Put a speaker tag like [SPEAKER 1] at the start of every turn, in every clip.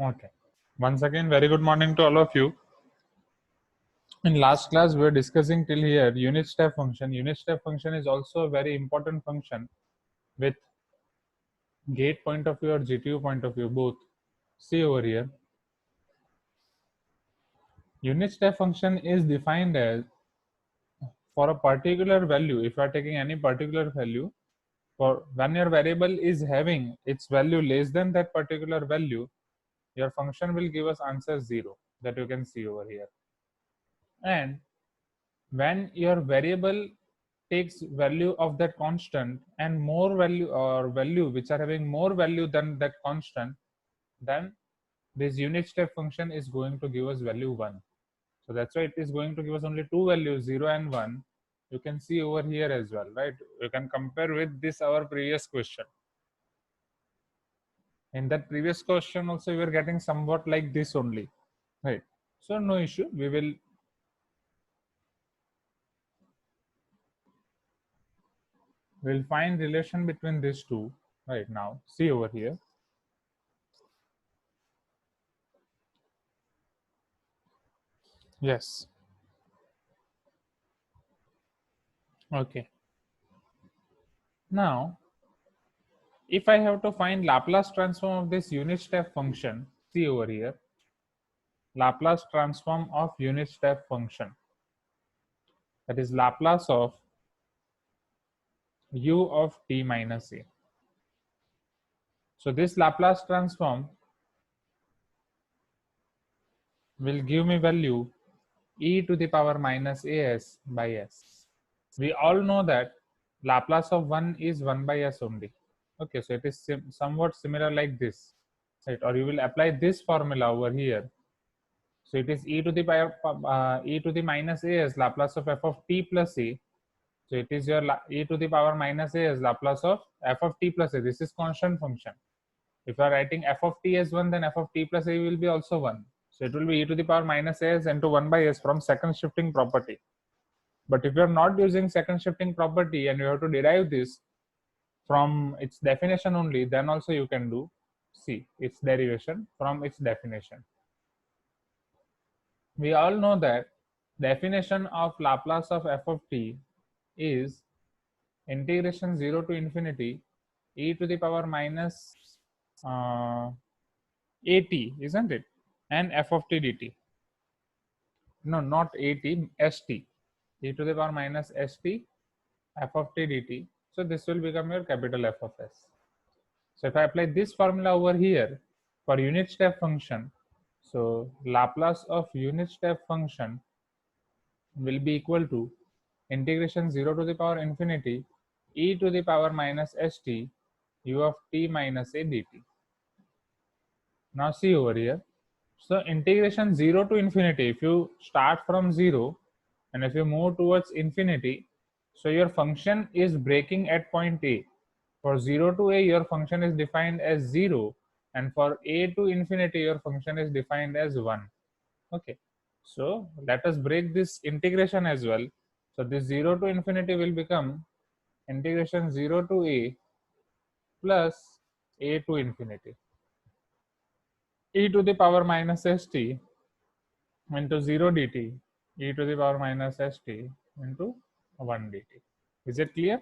[SPEAKER 1] Okay. Once again, very good morning to all of you. In last class, we were discussing till here unit step function. Unit step function is also a very important function with gate point of view or GTU point of view, both. See over here. Unit step function is defined as for a particular value. If you are taking any particular value, for when your variable is having its value less than that particular value, your function will give us answer 0 that you can see over here. And when your variable takes value of that constant and more value or value which are having more value than that constant, then this unit step function is going to give us value 1. So that's why it is going to give us only two values, 0 and 1. You can see over here as well, right? You can compare with this our previous question. In that previous question also we were getting somewhat like this only, right? So no issue, we'll find relation between these two right now. See over here. Yes. Okay. Now, if I have to find Laplace transform of this unit step function, see over here, Laplace transform of unit step function, that is Laplace of u of t minus a. So this Laplace transform will give me value e to the power minus as by s. We all know that Laplace of 1 is 1 by s only. Okay, so it is somewhat similar like this, right? Or you will apply this formula over here. So it is e to the power e to the minus a as Laplace of f of t plus a. So it is your e to the power minus a as Laplace of f of t plus a. This is constant function. If you are writing f of t as 1, then f of t plus a will be also 1. So it will be e to the power minus a as into 1 by s from second shifting property. But if you are not using second shifting property and you have to derive this from its definition only, then also you can do see its derivation from its definition. We all know that definition of Laplace of f of t is integration 0 to infinity e to the power minus at, isn't it? And f of t dt. No, not at, st. E to the power minus st f of t dt. So this will become your capital F of s. So if I apply this formula over here for unit step function, so Laplace of unit step function will be equal to integration 0 to the power infinity e to the power minus st u of t minus a dt. Now see over here. So integration 0 to infinity, if you start from 0 and if you move towards infinity, so your function is breaking at point A. For 0 to a, your function is defined as 0, and for a to infinity, your function is defined as 1. Okay, so let us break this integration as well. So this 0 to infinity will become integration 0 to a plus a to infinity e to the power minus st into 0 dt e to the power minus st into 1 dt. Is it clear?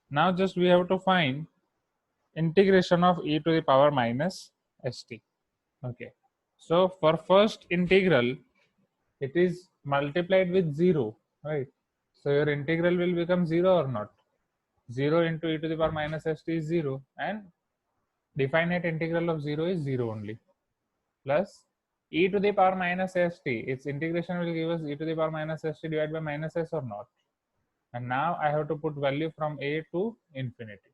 [SPEAKER 1] Now just we have to find integration of e to the power minus st. Okay, so for first integral it is multiplied with 0, right? So your integral will become 0 or not? 0 into e to the power minus st is 0, and definite integral of 0 is 0 only, plus e to the power minus st. Its integration will give us e to the power minus st divided by minus s or not? And now I have to put value from a to infinity.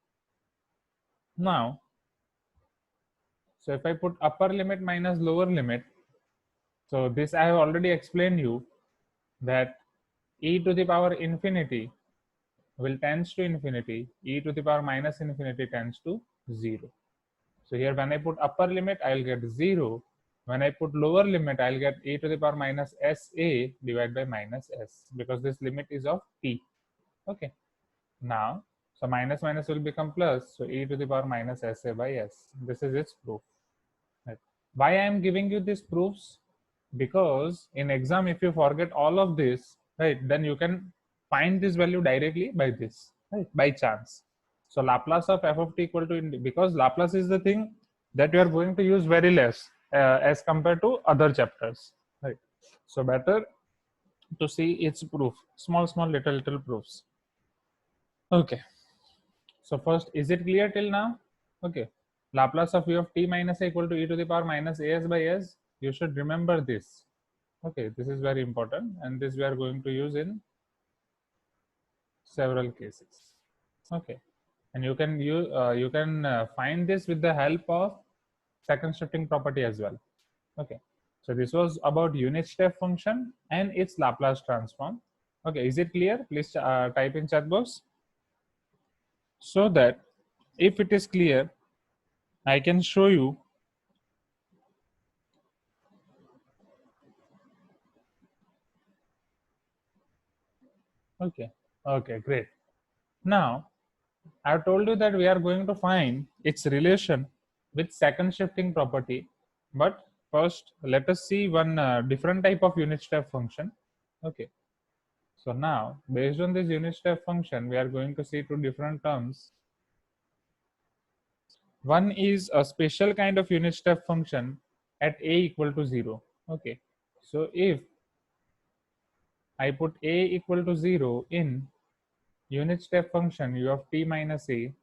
[SPEAKER 1] Now, so if I put upper limit minus lower limit, so this I have already explained you that e to the power infinity will tends to infinity, e to the power minus infinity tends to 0. So here when I put upper limit, I will get 0. When I put lower limit, I will get e to the power minus sa divided by minus s, because this limit is of t. Okay. Now, so minus minus will become plus. So e to the power minus sa by s. This is its proof. Right. Why I am giving you these proofs? Because in exam, if you forget all of this, right, then you can find this value directly by this, right, by chance. So Laplace of f of t equal to, because Laplace is the thing that you are going to use very less as compared to other chapters, right? So better to see its proof, small little proofs. Okay. So first, is it clear till now? Okay. Laplace of u of t minus a equal to e to the power minus as by s. You should remember this. Okay, this is very important, and this we are going to use in several cases. Okay, and you can find this with the help of second shifting property as well. Okay, so this was about unit step function and its Laplace transform. Okay, is it clear? Please type in chat box so that if it is clear, I can show you. Okay, okay, great. Now I've told you that we are going to find its relation with second shifting property. But first, let us see one different type of unit step function. Okay. So now, based on this unit step function, we are going to see two different terms. One is a special kind of unit step function at a equal to 0. Okay. So if I put a equal to 0 in unit step function u of t minus a,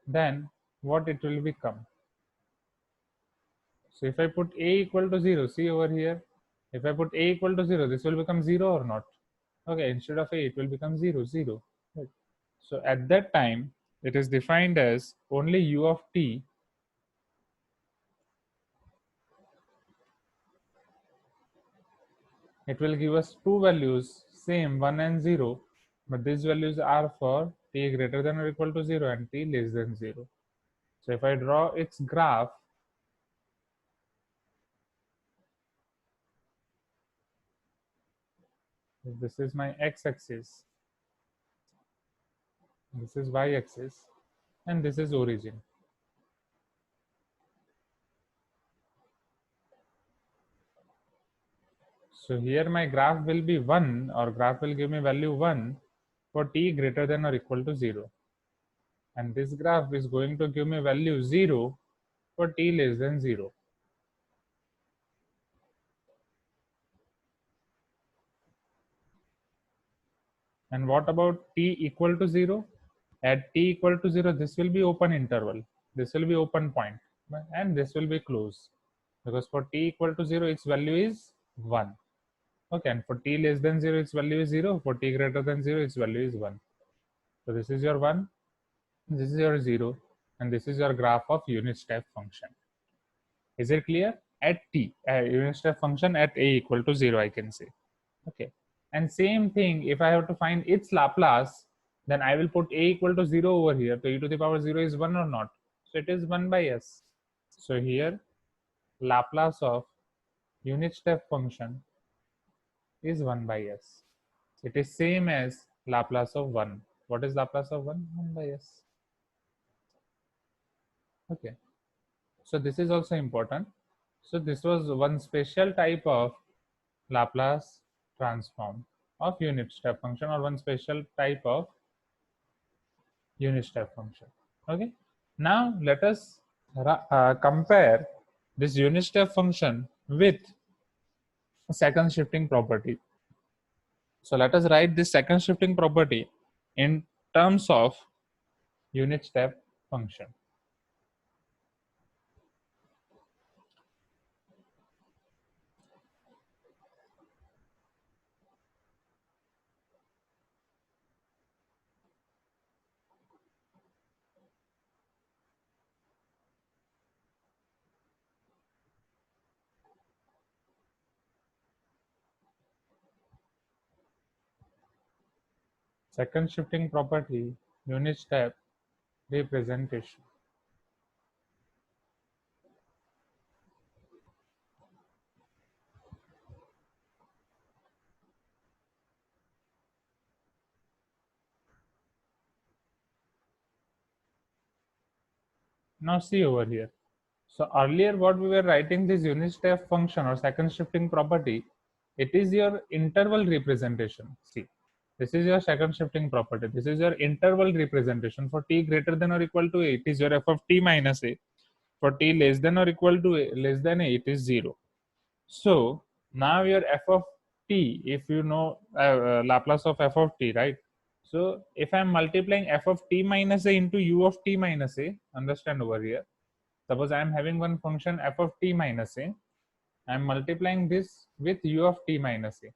[SPEAKER 1] then what it will become? So if I put a equal to 0, see over here, if I put a equal to 0, this will become 0 or not? Okay, instead of a, it will become 0, 0. Right. So at that time, it is defined as only u of t it will give us two values, same 1 and 0, but these values are for t greater than or equal to 0 and t less than 0. So if I draw its graph, this is my x-axis, this is y-axis, and this is origin. So here my graph will be 1, or graph will give me value 1 for t greater than or equal to 0. And this graph is going to give me value 0 for t less than 0. And what about t equal to 0? At t equal to 0, this will be open interval. This will be open point, and this will be closed. Because for t equal to 0, its value is 1. Okay, and for t less than 0, its value is 0. For t greater than 0, its value is 1. So this is your 1, this is your 0, and this is your graph of unit step function. Is it clear? At t, unit step function at a equal to 0, I can say. Okay. And same thing, if I have to find its Laplace, then I will put a equal to 0 over here. So e to the power 0 is 1 or not? So it is 1 by s. So here, Laplace of unit step function is 1 by s. It is same as Laplace of 1. What is Laplace of 1? 1 by s. Okay. So this is also important. So this was one special type of Laplace transform of unit step function, or one special type of unit step function. Okay. Now let us compare this unit step function with second shifting property. So let us write this second shifting property in terms of unit step function. Second shifting property, unit step representation. Now see over here. So earlier what we were writing this unit step function or second shifting property, it is your interval representation. See, this is your second shifting property. This is your interval representation for t greater than or equal to a. It is your f of t minus a. For t less than or equal to a, less than a, it is 0. So now your f of t, if you know Laplace of f of t, right? So if I am multiplying f of t minus a into u of t minus a, understand over here. Suppose I am having one function f of t minus a. I am multiplying this with u of t minus a.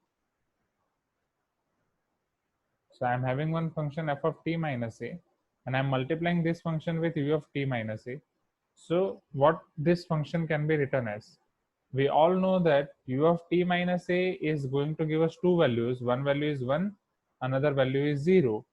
[SPEAKER 1] So I am having one function f of t minus a, and I am multiplying this function with u of t minus a. So what this function can be written as? We all know that u of t minus a is going to give us two values. One value is 1, another value is 0.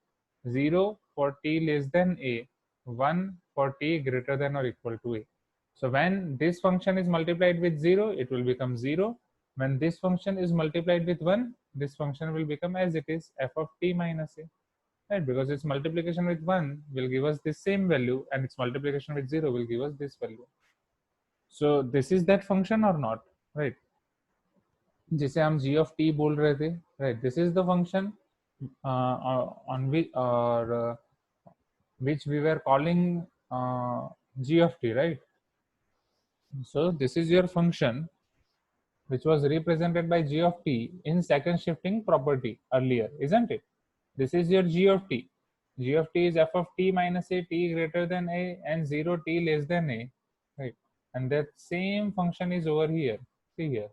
[SPEAKER 1] 0 for t less than a, 1 for t greater than or equal to a. So when this function is multiplied with 0, it will become 0. When this function is multiplied with 1, this function will become as it is f of t minus a. Right, because its multiplication with 1 will give us this same value and its multiplication with 0 will give us this value. So this is that function or not, right? जिसे हम g of t बोल रहे थे, right? This is the function on which or which we were calling g of t, right? So this is your function which was represented by g of t in second shifting property earlier, isn't it? This is your g of t. G of t is f of t minus a, t greater than a, and 0 t less than a, right? And that same function is over here. See here.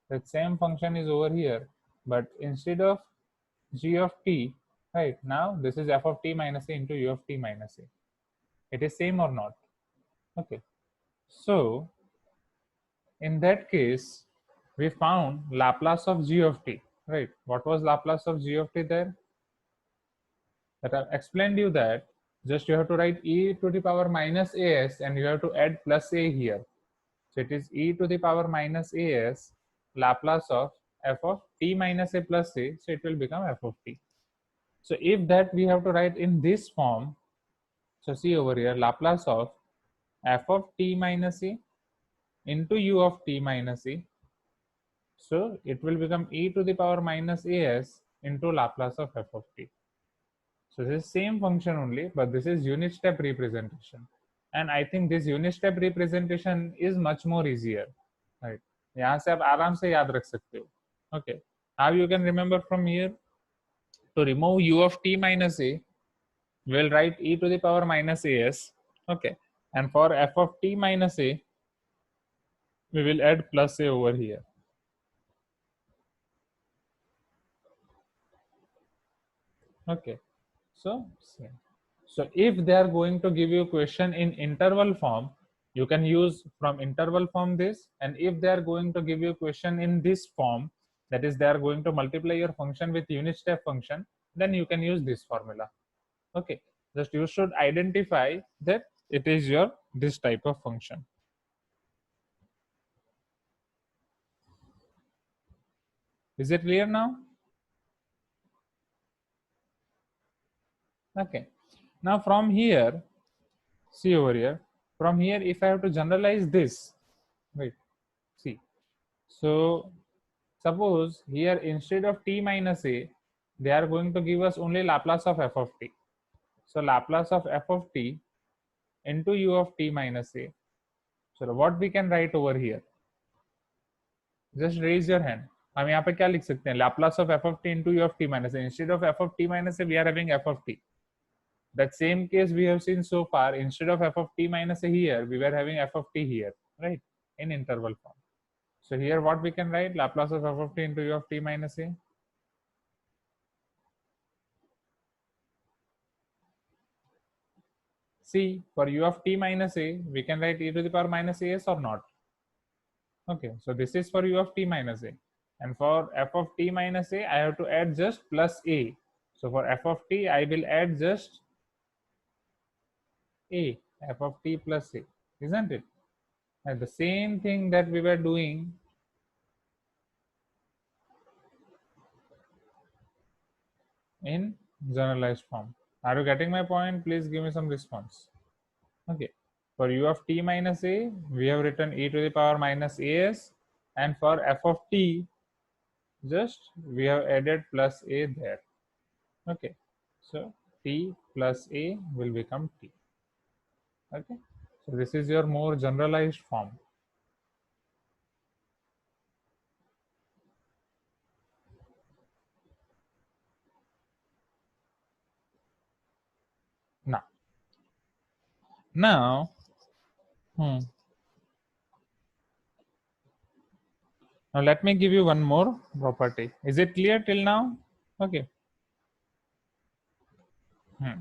[SPEAKER 1] That same function is over here, but instead of g of t, right, now this is f of t minus a into u of t minus a. It is same or not? Okay. So in that case, we found Laplace of g of t, right? What was Laplace of g of t there? That I explained you that just you have to write e to the power minus as and you have to add plus a here. So it is e to the power minus as Laplace of f of t minus a plus a, so it will become f of t. So if that we have to write in this form, so see over here, Laplace of f of t minus a into u of t minus a. So it will become e to the power minus as into Laplace of f of t. So this is same function only, but this is unit step representation. And I think this unit step representation is much more easier, right? यहाँ से आप आराम से याद रख सकते हो. Okay. How you can remember from here? To remove u of t minus a, we'll write e to the power minus as. Okay. And for f of t minus a, we will add plus a over here. Okay. So if they are going to give you question in interval form, you can use from interval form this, and if they are going to give you question in this form, that is they are going to multiply your function with unit step function, then you can use this formula. Okay, just you should identify that it is your this type of function. Is it clear now? Okay, now from here, see over here, from here if I have to generalize this, wait, see, so suppose here instead of t minus a, they are going to give us only Laplace of f of t. So Laplace of f of t into u of t minus a. So what we can write over here? Just raise your hand. हम यहाँ पे क्या लिख सकते हैं? Laplace of f of t into u of t minus a. Instead of f of t minus a, we are having f of t. That same case we have seen so far. Instead of f of t minus a here, we were having f of t here, right? In interval form. So here what we can write? Laplace of f of t into u of t minus a. See, for u of t minus a, we can write e to the power minus as or not. Okay, so this is for u of t minus a. And for f of t minus a, I have to add just plus a. So for f of t, I will add just a, f of t plus a, isn't it? And the same thing that we were doing in generalized form. Are you getting my point? Please give me some response. Okay. For u of t minus a, we have written e to the power minus as, and for f of t, just we have added plus a there. Okay, so t plus a will become t. Okay, so this is your more generalized form. Now, now, hmm, now let me give you one more property. Is it clear till now? Okay. Hmm.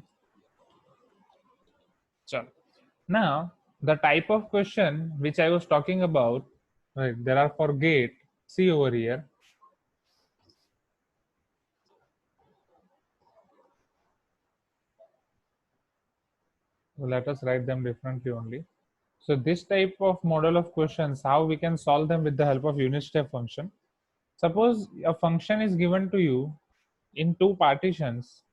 [SPEAKER 1] So now the type of question which I was talking about, right? There are for gate. See over here. So let us write them differently only. So this type of model of questions, how we can solve them with the help of unit step function. Suppose a function is given to you in two partitions.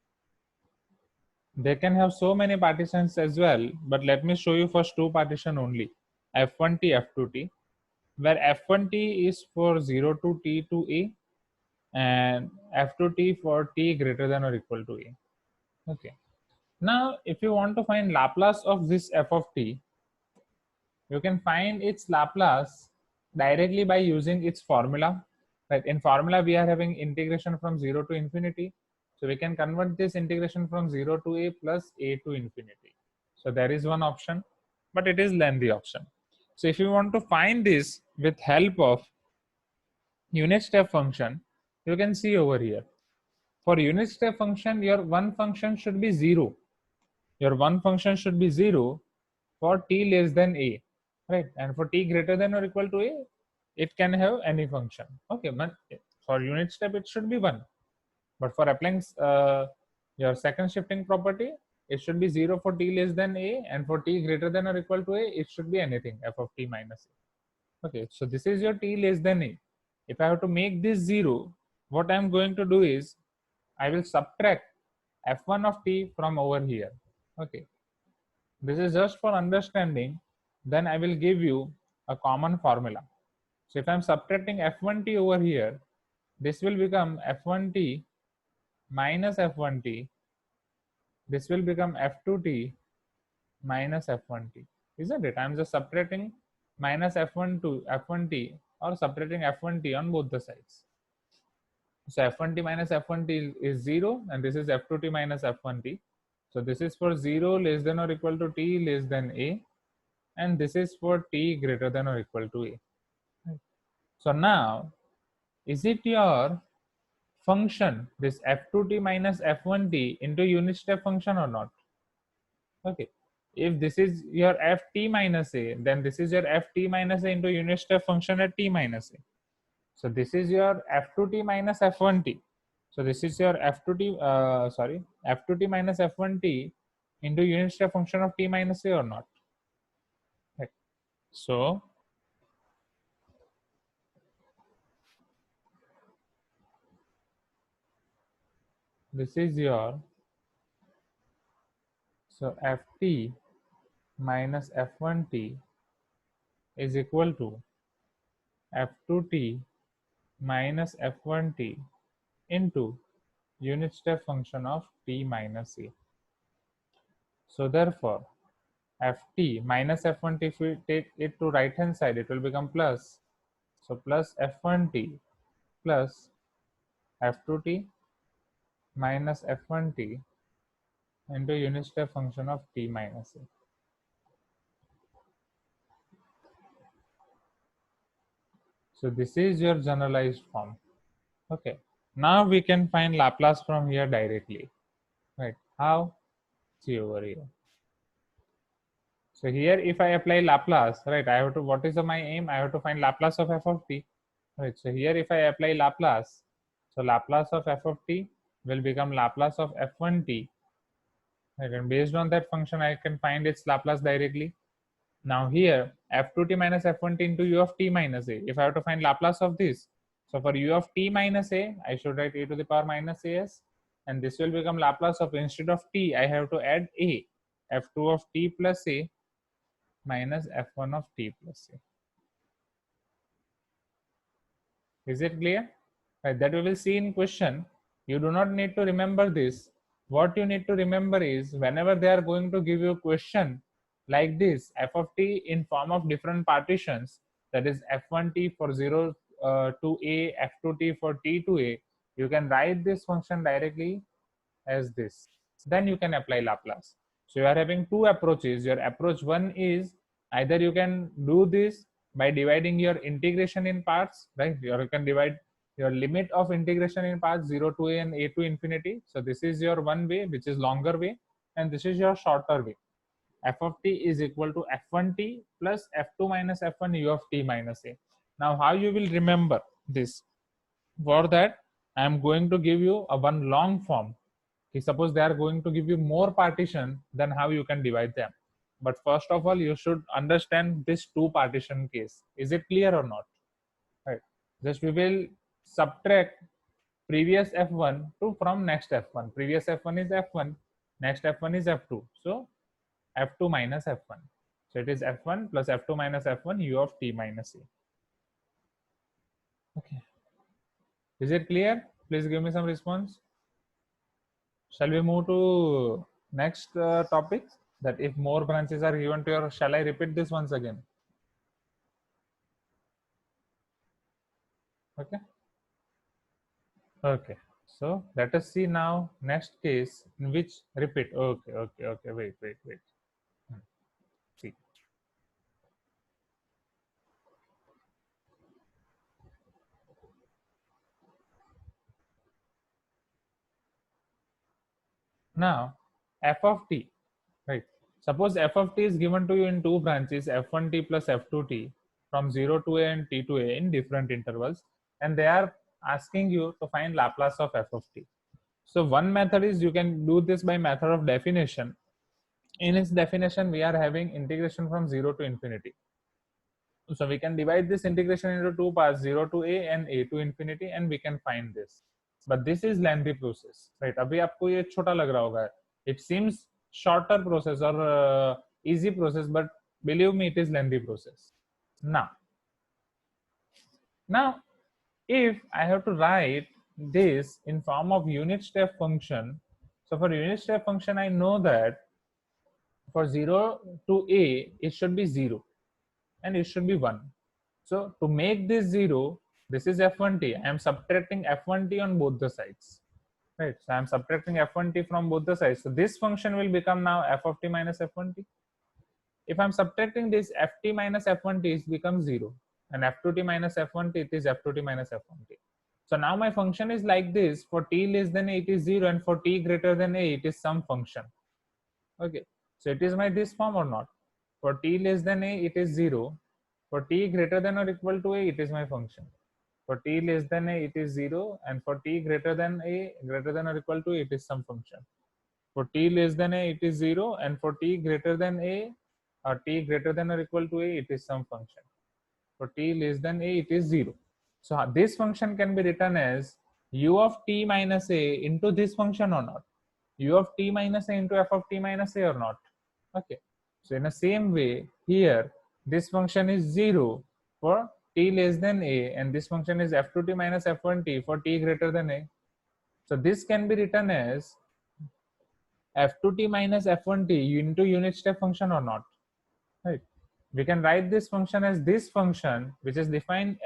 [SPEAKER 1] They can have so many partitions as well, but let me show you first two partition only, f1t, f2t, where f1t is for 0 to t to a, and f2t for t greater than or equal to a. Okay. Now, if you want to find Laplace of this f of t, you can find its Laplace directly by using its formula. Right? In formula, we are having integration from 0 to infinity. So we can convert this integration from 0 to a plus a to infinity. So there is one option, but it is lengthy option. So if you want to find this with help of unit step function, you can see over here. For unit step function, your one function should be 0. Your one function should be 0 for t less than a, right? And for t greater than or equal to a, it can have any function. Okay, but for unit step, it should be 1. But for applying your second shifting property, it should be 0 for t less than a, and for t greater than or equal to a, it should be anything, f of t minus a. Okay, so this is your t less than a. If I have to make this 0, what I'm going to do is, I will subtract f1 of t from over here. Okay, this is just for understanding. Then I will give you a common formula. So if I'm subtracting f1t over here, this will become f1t minus f1t. This will become f2t minus f1t. Isn't it? I'm just subtracting minus f1 to f1t, or subtracting f1t on both the sides. So f1t minus f1t is 0, and this is f2t minus f1t. So this is for 0 less than or equal to t less than a, and this is for t greater than or equal to a. So now, is it your function, this f2t minus f1t, into unit step function or not? Okay. If this is your ft minus a, then this is your ft minus a into unit step function at t minus a. So this is your f2t minus f1t. So this is your f2t, f2t minus f1t into unit step function of t minus a or not? Right. So this is your, so ft minus f1t is equal to f2t minus f1t into unit step function of t minus a. So therefore, ft minus f1t, if we take it to right hand side, it will become plus. So plus f1t plus f2t minus f1t into unit step function of t minus a. So this is your generalized form. Okay. Now we can find Laplace from here directly. Right. How? See over here. So here, if I apply Laplace, right, I have to, what is my aim? I have to find Laplace of f of t. Right. So here, if I apply Laplace, so Laplace of f of t will become Laplace of f1t. Right. And based on that function, I can find its Laplace directly. Now here, f2t minus f1t into u of t minus a. If I have to find Laplace of this, so for u of t minus a, I should write a to the power minus as, and this will become Laplace of, instead of t, I have to add a, f2 of t plus a. minus f1 of t plus a. Is it clear? Right, that we will see in question. You do not need to remember this. What you need to remember is whenever they are going to give you a question like this, f of t in form of different partitions, that is f1t for 0 to a, f2t for t to a, you can write this function directly as this. Then you can apply Laplace. So you are having two approaches. Your approach one is either you can do this by dividing your integration in parts, right? Or you can divide your limit of integration in parts 0 to a and a to infinity. So this is your one way, which is longer way, and this is your shorter way. F of t is equal to f1t plus f2 minus f1 u of t minus a. Now how you will remember this? For that, I am going to give you a one long form. Suppose they are going to give you more partition, then how you can divide them. But first of all, you should understand this two partition case. Is it clear or not? Right. Just we will subtract previous f1 to from next f1. Previous f1 is f1, next f1 is f2. So f2 minus f1. So it is f1 plus f2 minus f1 u of t minus a. Okay. Is it clear? Please give me some response. Shall we move to next topic? That if more branches are given to your, shall I repeat this once again? Okay. Okay. So let us see now next case in which repeat. Okay. Wait. See. Now f of t, right? Suppose f of t is given to you in two branches, f1t plus f2t from 0 to a and t to a in different intervals, and they are asking you to find Laplace of f of t. So one method is you can do this by method of definition. In its definition, we are having integration from 0 to infinity. So we can divide this integration into two parts, 0 to a and a to infinity, and we can find this. But this is lengthy process, right? अभी आपको ये छोटा लग रहा होगा. It seems shorter process or easy process, but believe me, it is lengthy process. Now, if I have to write this in form of unit step function, so for unit step function, I know that for 0 to a, it should be 0 and it should be 1. So to make this 0, this is f1t. I am subtracting f1t on both the sides. Right. So I am subtracting f1t from both the sides. So this function will become now f of t minus f1t. If I'm subtracting this, ft minus f1t it becomes 0. And f2t minus f1t it is f2t minus f1t. So now my function is like this. For t less than a it is 0, and for t greater than a it is some function. Okay. So it is my this form or not? For t less than a it is 0. For t greater than or equal to a it is my function. For t less than a it is 0, and for t greater than a greater than or equal to a, it is some function. For t less than a it is 0, and for t greater than a or t greater than or equal to a it is some function. For t less than a it is 0. So this function can be written as u of t minus a into this function or not? U of t minus a into f of t minus a or not? Okay. So in the same way, here this function is 0 for t less than a, and this function is f2t minus f1t for t greater than a. So this can be written as f2t minus f1t into unit step function or not? Right. We can write this function as this function, which is defined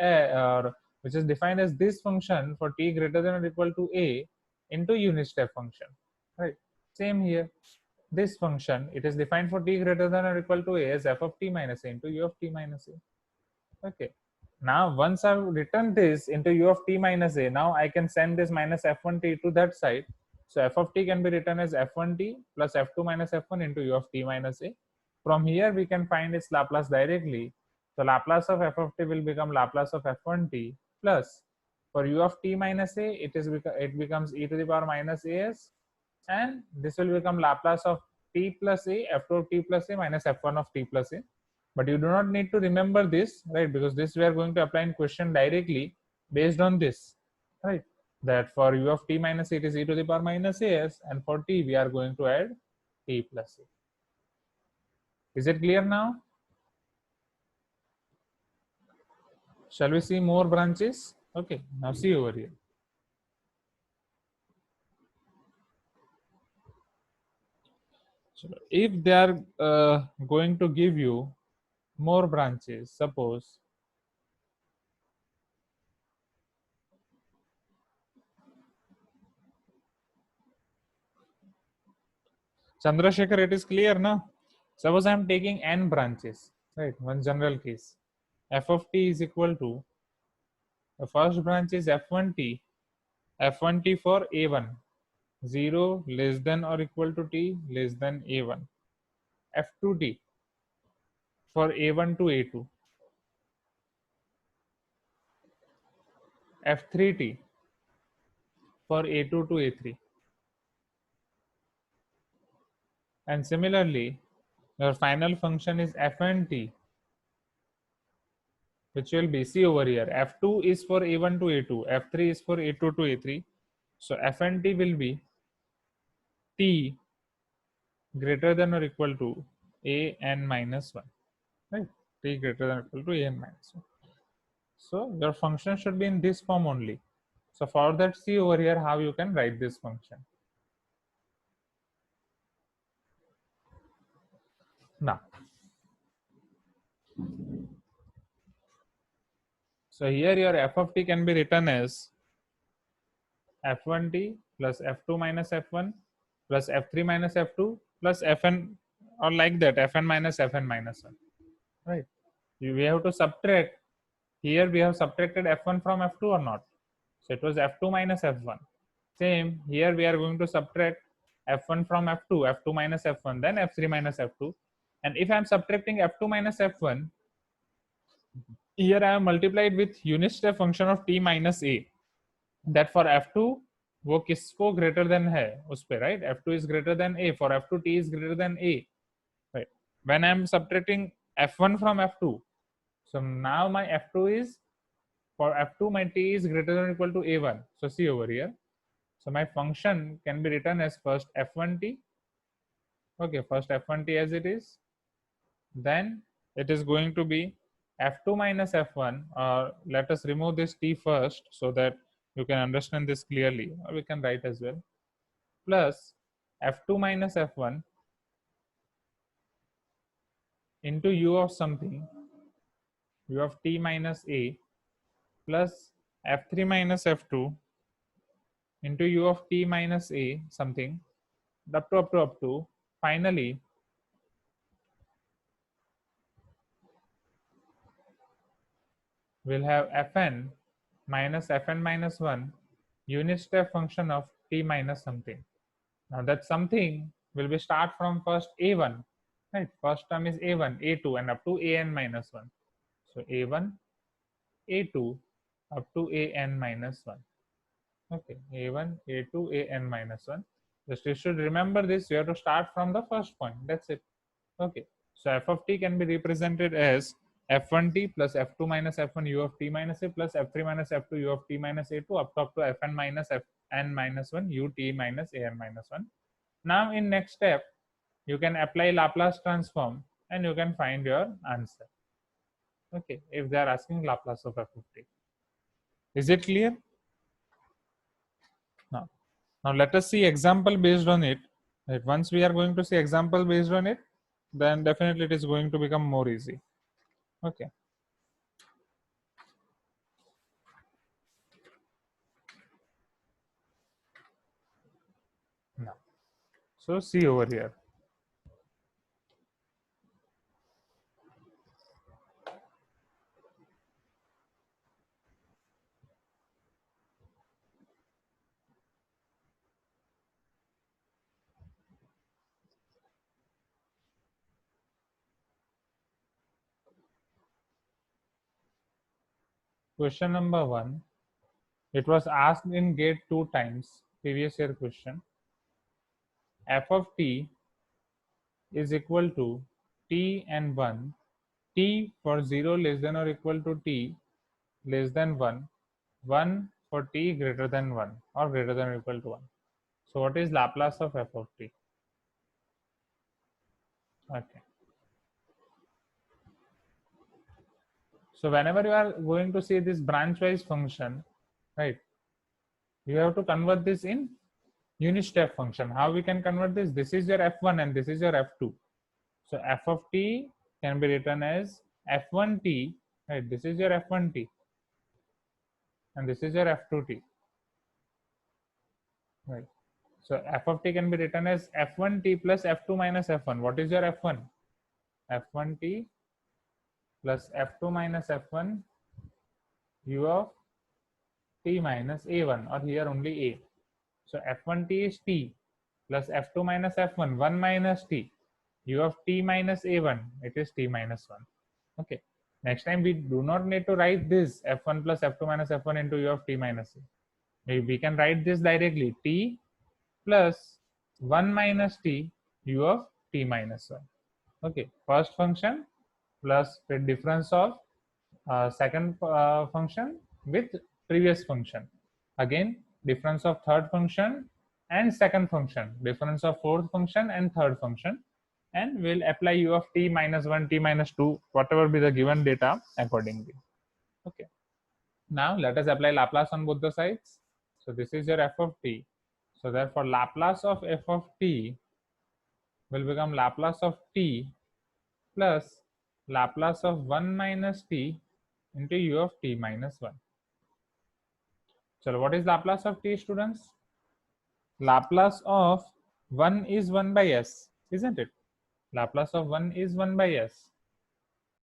[SPEAKER 1] which is defined as this function for t greater than or equal to a into unit step function. Right. Same here. This function, it is defined for t greater than or equal to a as f of t minus a into u of t minus a. Okay. Now, once I've written this into u of t minus a, now I can send this minus f1t to that side. So f of t can be written as f1t plus f2 minus f1 into u of t minus a. From here, we can find its Laplace directly. So Laplace of f of t will become Laplace of f1t plus for u of t minus a, it becomes e to the power minus as, and this will become Laplace of t plus a, f2 of t plus a minus f1 of t plus a. But you do not need to remember this, right? Because this we are going to apply in question directly based on this, right? That for u of t minus a, it is e to the power minus as, and for t we are going to add t plus a. Is it clear now? Shall we see more branches? Okay, now see over here. So if they are going to give you more branches, suppose Chandrasekhar, it is clear now. Suppose I am taking n branches, right? One general case. F of t is equal to, the first branch is f1t, f1t for a1, 0 less than or equal to t less than a1, f2t for a1 to a2, f3t for a2 to a3, and similarly your final function is fnt, which will be, see over here, f2 is for a1 to a2, f3 is for a2 to a3, so fnt will be t greater than or equal to a n minus 1, right? T greater than or equal to a n minus 1. So your function should be in this form only. So for that, see over here how you can write this function. Now, so here your f of t can be written as f1t plus f2 minus f1 plus f3 minus f2 plus fn, or like that, fn minus fn minus 1, right? We have to subtract. Here we have subtracted f1 from f2 or not? So it was f2 minus f1. Same here, we are going to subtract f1 from f2, f2 minus f1, then f3 minus f2. And if I am subtracting f2 minus f1, here I have multiplied with unit step function of t minus a, that for f2 वो किसको greater than है उस पे, right? f2 is greater than a, for f2 t is greater than a, right? When I am subtracting f1 from f2, so now my f2 is, for f2 my t is greater than or equal to a1. So see over here, so my function can be written as first f1t, okay, first f1t as it is, then it is going to be f2 minus f1, or let us remove this t first so that you can understand this clearly, or we can write as well, plus f2 minus f1 into u of something, u of t minus a, plus f3 minus f2 into u of t minus a something, up to finally we'll have fn minus 1 unit step function of t minus something. Now that something will be start from first a1, right? First term is a1, a2, and up to an minus 1. So a1, a2, up to an minus 1. Okay, a1, a2, an minus 1. Just you should remember this. You have to start from the first point. That's it. Okay, so f of t can be represented as f1t plus f2 minus f1 u of t minus a plus f3 minus f2 u of t minus a2 up to fn minus fn minus 1 u t minus an minus 1. Now in next step, you can apply Laplace transform and you can find your answer. Okay, if they are asking Laplace of f of t. Is it clear? Now let us see example based on it. Right? Once we are going to see example based on it, then definitely it is going to become more easy. Okay. Now, so see over here. Question number 1. It was asked in GATE 2 times, previous year question. F of t is equal to t and 1, t for 0 less than or equal to t less than 1, 1 for t greater than 1 or greater than or equal to 1. So what is Laplace of f of t? Okay. So whenever you are going to see this branch wise function, right, you have to convert this in unit step function. How we can convert this? This is your f1 and this is your f2. So f of t can be written as f1t, right? This is your f1t and this is your f2t, right? So f of t can be written as f1t plus f2 minus f1. What is your f1? f1t plus f2 minus f1 u of t minus a1, or here only a. So f1t is t plus f2 minus f1, 1 minus t, u of t minus a1, it is t minus 1. Okay. Next time we do not need to write this f1 plus f2 minus f1 into u of t minus a. We can write this directly, t plus 1 minus t u of t minus 1. Okay, first function plus the difference of second function with previous function. Again, difference of third function and second function, difference of fourth function and third function, and we'll apply u of t minus 1, t minus 2, whatever be the given data accordingly. Okay. Now let us apply Laplace on both the sides. So this is your f of t. So therefore Laplace of f of t will become Laplace of t plus Laplace of 1 minus t into u of t minus 1. So what is Laplace of t, students? Laplace of 1 is 1 by s, isn't it? Laplace of 1 is 1 by s.